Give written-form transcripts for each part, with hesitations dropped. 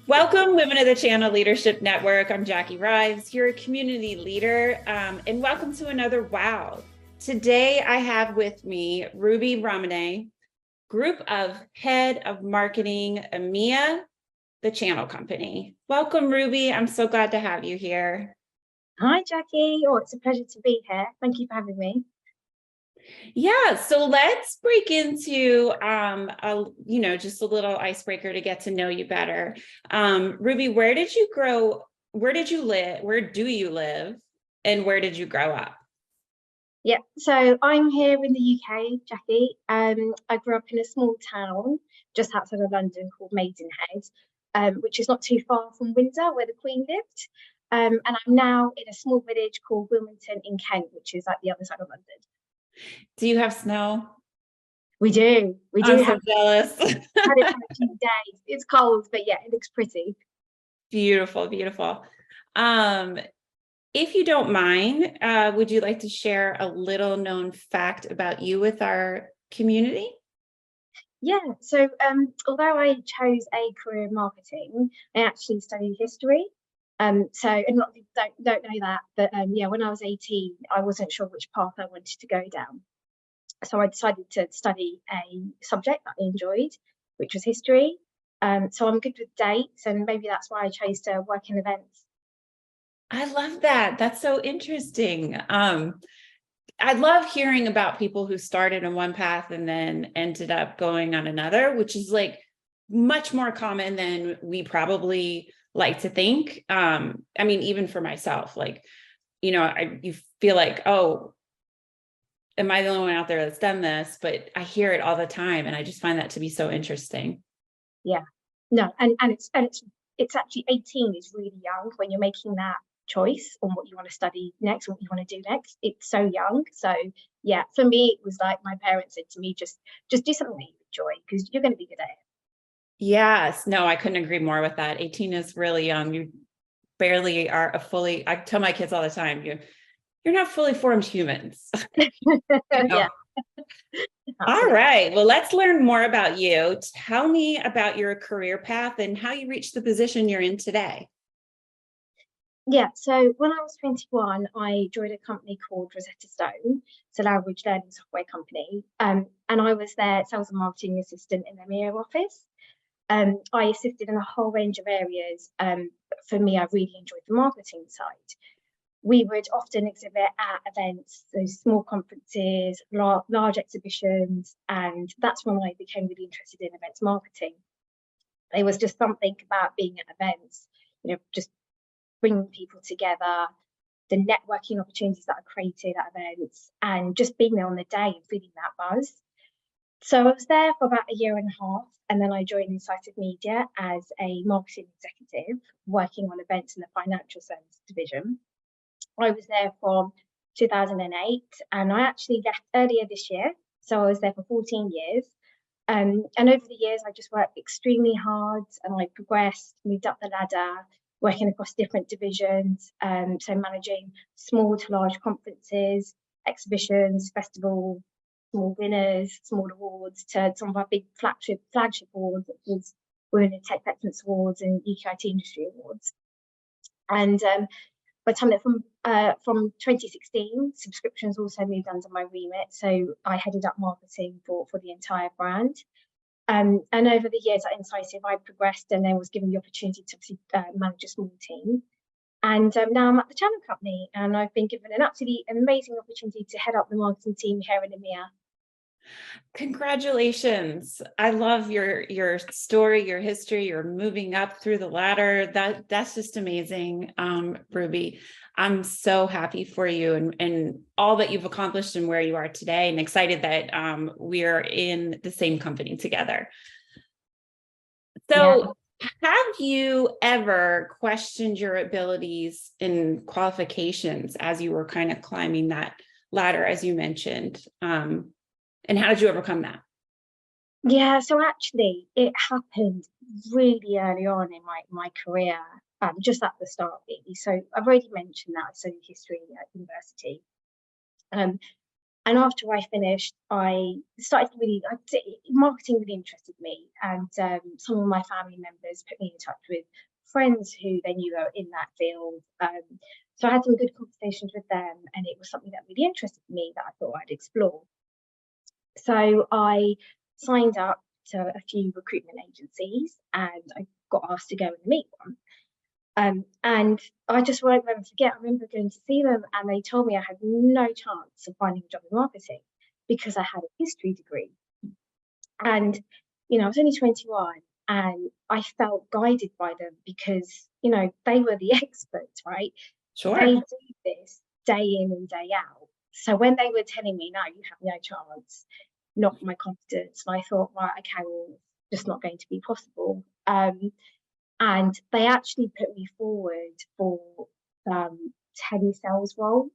Welcome, Women of the Channel Leadership Network. I'm Jackie Rives, your community leader, and welcome to another WOW. Today, I have with me Rubie Romanay, Group of Head of Marketing, EMEA, the Channel Company. Welcome, Rubie. I'm so glad to have you here. Hi, Jackie. Oh, it's a pleasure to be here. Thank you for having me. Yeah, so let's break into just a little icebreaker to get to know you better. Rubie, where did you grow? Where did you live? Where do you live? And where did you grow up? Yeah, so I'm here in the UK, Jackie. I grew up in a small town just outside of London called Maidenhead, which is not too far from Windsor, where the Queen lived. And I'm now in a small village called Wilmington in Kent, which is like the other side of London. Do you have snow? We do. I'm so have jealous. had it for a few days. It's cold, but yeah, it looks pretty. Beautiful, beautiful. If you don't mind, would you like to share a little known fact about you with our community? Yeah, so although I chose a career in marketing, I actually studied history. So a lot of people don't know that, but yeah, when I was 18, I wasn't sure which path I wanted to go down. So I decided to study a subject that I enjoyed, which was history. So I'm good with dates, and maybe that's why I chose to work in events. I love that. That's so interesting. I love hearing about people who started on one path and then ended up going on another, which is like much more common than we probably like to think. I mean, even for myself, like, you feel like, oh, am I the only one out there that's done this? But I hear it all the time. And I just find that to be so interesting. Yeah, no, and it's actually 18 is really young when you're making that choice on what you want to study next, what you want to do next. It's so young. So yeah, for me, it was like my parents said to me, just do something that you enjoy because you're going to be good at it. Yes, no, I couldn't agree more with that. 18 is really young. You barely are I tell my kids all the time, you're not fully formed humans. Yeah. All right. Well, let's learn more about you. Tell me about your career path and how you reached the position you're in today. Yeah, so when I was 21, I joined a company called Rosetta Stone. It's a language learning software company. And I was their sales and marketing assistant in their EMEA office. I assisted in a whole range of areas. For me, I really enjoyed the marketing side. We would often exhibit at events, those small conferences, large exhibitions, and that's when I became really interested in events marketing. There was just something about being at events, just bringing people together, the networking opportunities that are created at events, and just being there on the day and feeling that buzz. So I was there for about a year and a half, and then I joined Incisive Media as a marketing executive, working on events in the financial services division. I was there from 2008, and I actually left earlier this year. So I was there for 14 years. And over the years, I just worked extremely hard and I progressed, moved up the ladder, working across different divisions. So managing small to large conferences, exhibitions, festivals, small winners, small awards, to some of our big flagship awards, which was Women in Tech Excellence Awards and UKIT Industry Awards. And by the time that from 2016, subscriptions also moved under my remit. So I headed up marketing for the entire brand. And over the years at Incisive, I progressed and then was given the opportunity to manage a small team. And now I'm at the Channel Company, and I've been given an absolutely amazing opportunity to head up the marketing team here in EMEA. Congratulations. I love your story, your history, you're moving up through the ladder. That's just amazing, Rubie. I'm so happy for you and all that you've accomplished and where you are today, and excited that we're in the same company together. So have you ever questioned your abilities and qualifications as you were kind of climbing that ladder, as you mentioned? And how did you overcome that? Yeah, so actually it happened really early on in my career, just at the start, really. So I've already mentioned that I studied history at university. And after I finished, I started marketing really interested me, and some of my family members put me in touch with friends who they knew were in that field. So I had some good conversations with them, and it was something that really interested me that I thought I'd explore. So I signed up to a few recruitment agencies, and I got asked to go and meet one. And I just won't never forget. I remember going to see them, and they told me I had no chance of finding a job in marketing because I had a history degree. And I was only 21, and I felt guided by them because they were the experts, right? They Sure. do this day in and day out. So when they were telling me, no, you have no chance, knocked my confidence, and I thought, right, okay, well, it's just not going to be possible. And they actually put me forward for telesales roles.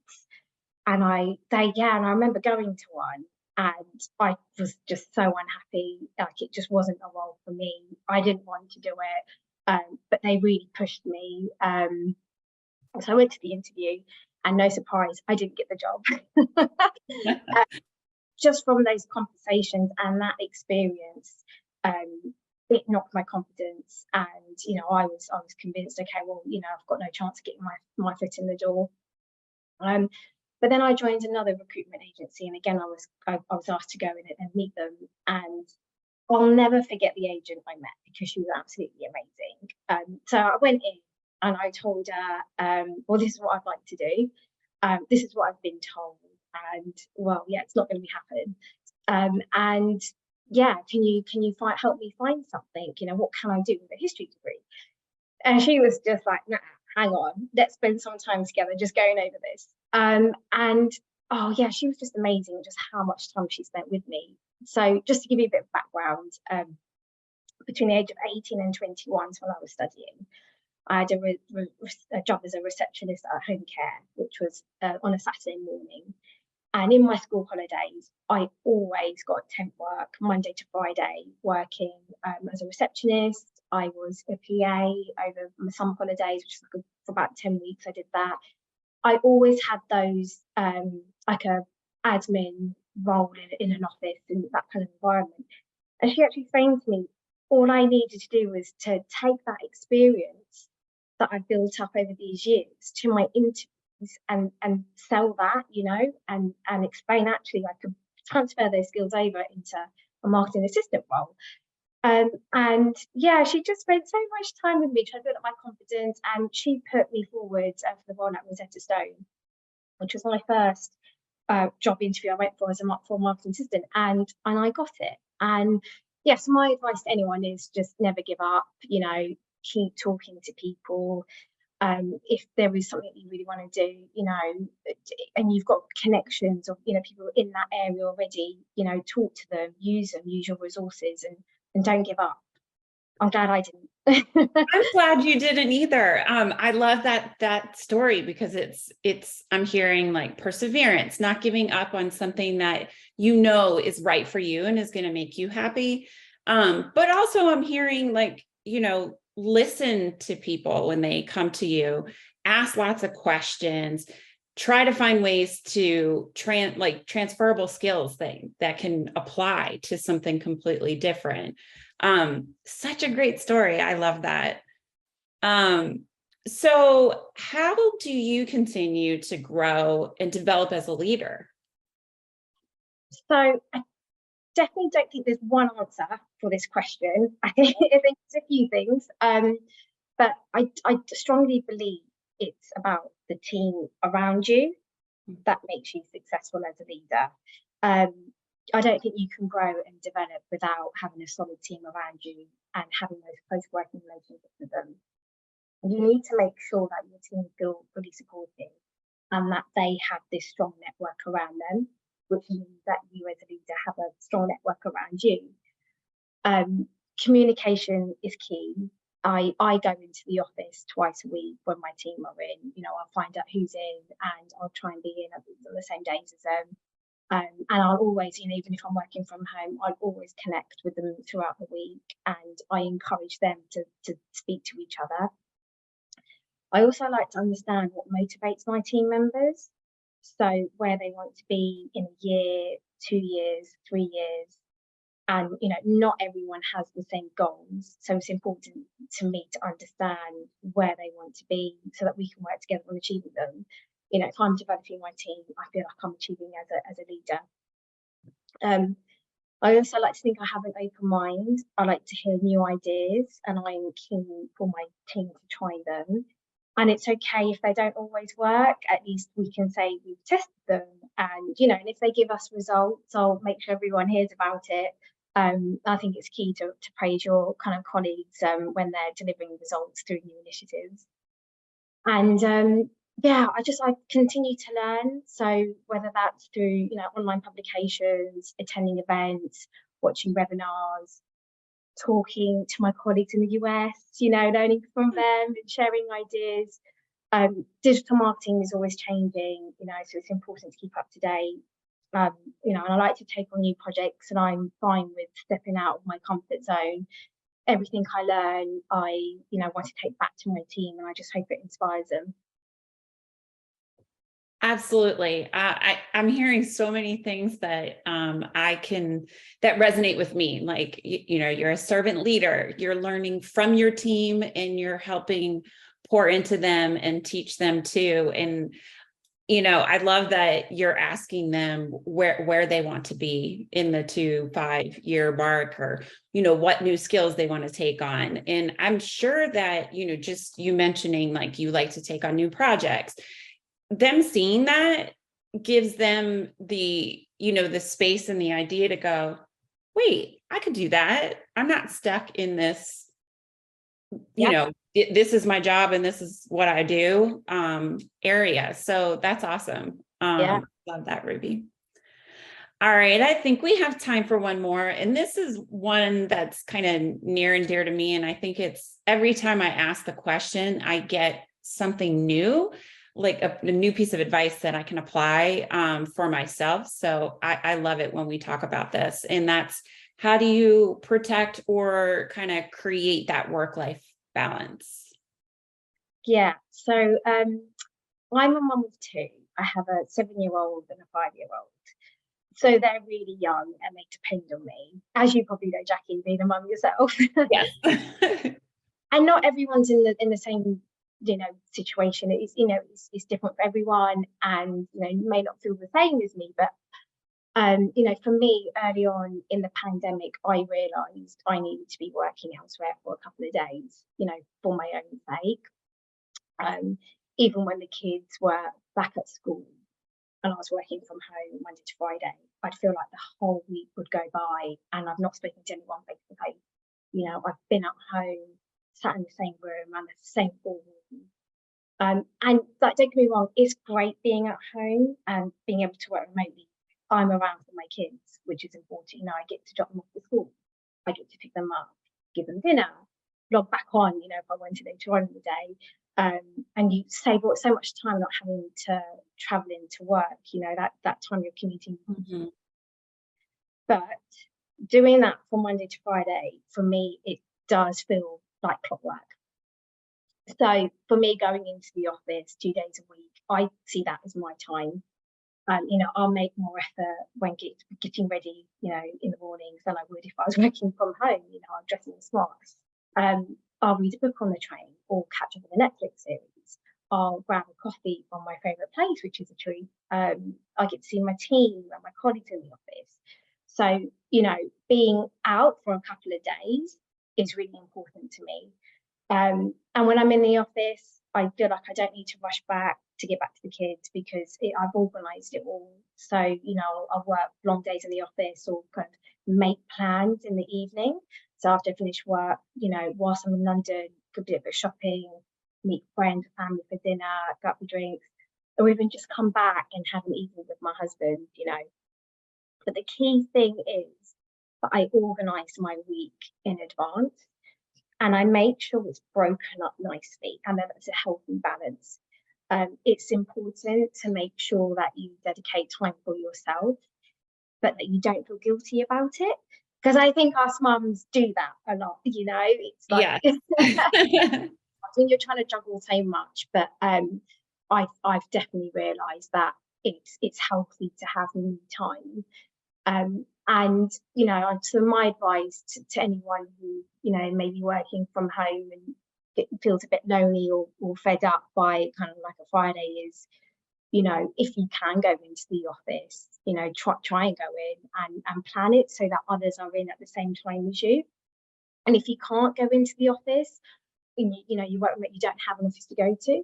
And I remember going to one, and I was just so unhappy. Like, it just wasn't a role for me. I didn't want to do it, but they really pushed me. So I went to the interview, and no surprise, I didn't get the job. Just from those conversations and that experience, it knocked my confidence, and I was convinced, okay, well, I've got no chance of getting my foot in the door. But then I joined another recruitment agency, and again I was asked to go in and meet them, and I'll never forget the agent I met because she was absolutely amazing. So I went in and I told her, well, this is what I'd like to do. This is what I've been told, and well, yeah, it's not going to happen. And yeah, can you help me find something? What can I do with a history degree? And she was just like, nah, hang on, let's spend some time together just going over this. And oh yeah, she was just amazing, just how much time she spent with me. So just to give you a bit of background, between the age of 18 and 21, so when I was studying, I had a job as a receptionist at home care, which was on a Saturday morning. And in my school holidays, I always got temp work Monday to Friday, working as a receptionist. I was a PA over my summer holidays, which was for about 10 weeks. I did that. I always had those, like a admin role in an office, in that kind of environment. And she actually explained to me, all I needed to do was to take that experience that I built up over these years to my interviews and sell that, and explain actually I could transfer those skills over into a marketing assistant role. And yeah, she just spent so much time with me trying to build up my confidence, and she put me forward for the role at Rosetta Stone, which was my first job interview I went for as a marketing assistant, and I got it. And yes, my advice to anyone is just never give up. Keep talking to people. If there is something you really want to do, and you've got connections or people in that area already, talk to them, use your resources, and don't give up. I'm glad I didn't. I'm glad you didn't either. I love that story because it's I'm hearing like perseverance, not giving up on something that is right for you and is going to make you happy. But also I'm hearing like, listen to people when they come to you, ask lots of questions, try to find ways to transferable skills that can apply to something completely different. Such a great story. I love that. So how do you continue to grow and develop as a leader? So I definitely don't think there's one answer for this question. I think it's a few things. But I strongly believe it's about the team around you that makes you successful as a leader. I don't think you can grow and develop without having a solid team around you and having those close working relationships with them. You need to make sure that your team feel fully supported and that they have this strong network around them, which means that you as a leader have a strong network around you. Communication is key. I go into the office twice a week when my team are in. I'll find out who's in, and I'll try and be in on the same days as them. And I'll always, even if I'm working from home, I'll always connect with them throughout the week, and I encourage them to speak to each other. I also like to understand what motivates my team members. So where they want to be in a year, 2 years, 3 years, and not everyone has the same goals. So it's important to me to understand where they want to be so that we can work together on achieving them. If I'm developing my team, I feel like I'm achieving as a leader. I also like to think I have an open mind. I like to hear new ideas, and I'm keen for my team to try them. And it's okay if they don't always work. At least we can say we've tested them, and and if they give us results, I'll make sure everyone hears about it. I think it's key to praise your kind of colleagues when they're delivering results through new initiatives. And yeah, I continue to learn. So whether that's through online publications, attending events, watching webinars, talking to my colleagues in the US, learning from them and sharing ideas. Digital marketing is always changing, so it's important to keep up to date. And I like to take on new projects, and I'm fine with stepping out of my comfort zone. Everything I learn, I want to take back to my team, and I just hope it inspires them. Absolutely. I'm hearing so many things that that resonate with me. Like, you're a servant leader, you're learning from your team, and you're helping pour into them and teach them too. And, I love that you're asking them where they want to be in the 2-5 year mark, or, what new skills they want to take on. And I'm sure that, just you mentioning, like, you like to take on new projects, them seeing that gives them the space and the idea to go, wait, I could do that. I'm not stuck in this, this is my job and this is what I do area. So that's awesome. Yeah. Love that, Rubie. All right, I think we have time for one more. And this is one that's kind of near and dear to me. And I think it's every time I ask the question, I get something new, like a new piece of advice that I can apply for myself. So I love it when we talk about this. And that's, how do you protect or kind of create that work-life balance? Yeah. So I'm a mum of two. I have a 7-year-old and a 5-year-old. So they're really young and they depend on me. As you probably know, Jackie, being a mum yourself. Yes. And not everyone's in the same situation. It's different for everyone, and you may not feel the same as me, but for me, early on in the pandemic, I realized I needed to be working elsewhere for a couple of days, for my own sake. Even when the kids were back at school and I was working from home Monday to Friday, I'd feel like the whole week would go by and I've not spoken to anyone face to face. I've been at home, sat in the same room and the same four walls. And like, don't get me wrong, it's great being at home and being able to work remotely. I'm around for my kids, which is important. I get to drop them off to school. I get to pick them up, give them dinner, log back on, if I wanted later on in the day. And you save so much time not having to travel into work, that time you're commuting. Mm-hmm. But doing that from Monday to Friday, for me, it does feel like clockwork. So for me, going into the office 2 days a week, I see that as my time. I'll make more effort when getting ready, in the mornings than I would if I was working from home. I'm dressing smart. I'll read a book on the train or catch up with a Netflix series. I'll grab a coffee from my favourite place, which is a treat. I get to see my team and my colleagues in the office. So, being out for a couple of days is really important to me. And when I'm in the office, I feel like I don't need to rush back to get back to the kids because I've organised it all. So, I'll work long days in the office or kind of make plans in the evening. So after I finish work, whilst I'm in London, could do a bit of shopping, meet friends, family for dinner, go out for drinks, or even just come back and have an evening with my husband, But the key thing is that I organise my week in advance and I make sure it's broken up nicely and that it's a healthy balance. It's important to make sure that you dedicate time for yourself, but that you don't feel guilty about it. Because I think us mums do that a lot, It's like when you're trying to juggle so much. But I've definitely realised that it's healthy to have me time. And so my advice to anyone who may be working from home and feels a bit lonely or fed up by kind of like a Friday is, if you can go into the office, try and go in and plan it so that others are in at the same time as you. And if you can't go into the office, you don't have an office to go to,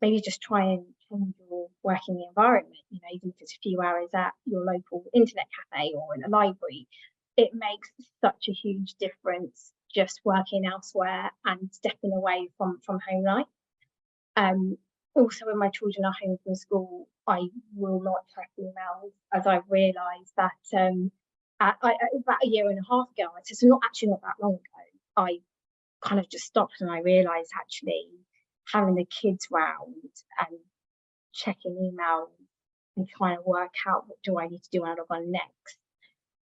maybe just try and change your working environment, even if it's a few hours at your local internet cafe or in a library. It makes such a huge difference just working elsewhere and stepping away from home life. Also, when my children are home from school, I will not check emails, as I've realised that about a year and a half ago, so not that long ago, I kind of just stopped and I realised actually having the kids round and checking emails and trying to work out what do I need to do when I log on next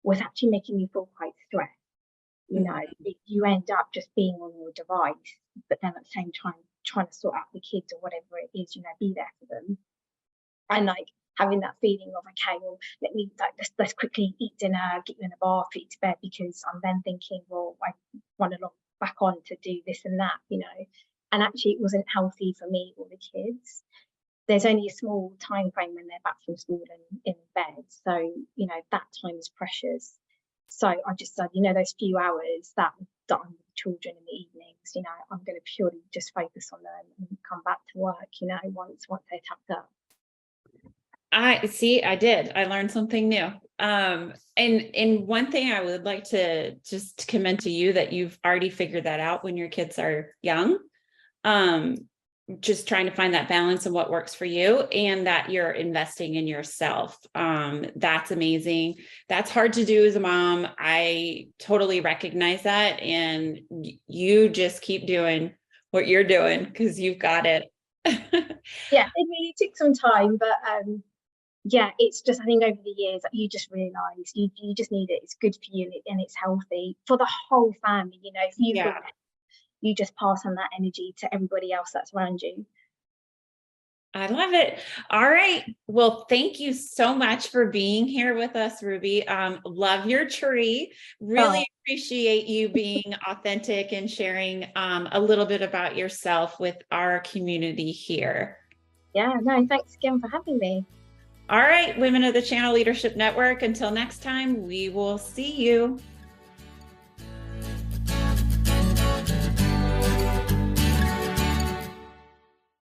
was actually making me feel quite stressed. You end up just being on your device, but then at the same time trying to sort out the kids or whatever it is, be there for them. And like having that feeling of, okay, well, let's quickly eat dinner, get you in the bath, put you to bed, because I'm then thinking, well, I want to log back on to do this and that, and actually it wasn't healthy for me or the kids. There's only a small time frame when they're back from school and in bed, so that time is precious. So I just said, those few hours that I'm with the children in the evenings, I'm going to purely just focus on them and come back to work, once they're tucked up. I learned something new. And one thing I would like to just commend to you that you've already figured that out when your kids are young. Just trying to find that balance and what works for you, and that you're investing in yourself. That's amazing. That's hard to do as a mom. I totally recognize that. And you just keep doing what you're doing because you've got it. Yeah, it really took some time, but yeah, it's just, I think over the years you just realize you just need it. It's good for you and it's healthy for the whole family. If you've got it, you just pass on that energy to everybody else that's around you. I love it. All right. Well, thank you so much for being here with us, Rubie. Love your tree. Really appreciate you being authentic and sharing a little bit about yourself with our community here. Yeah, no, thanks again for having me. All right, Women of the Channel Leadership Network. Until next time, we will see you.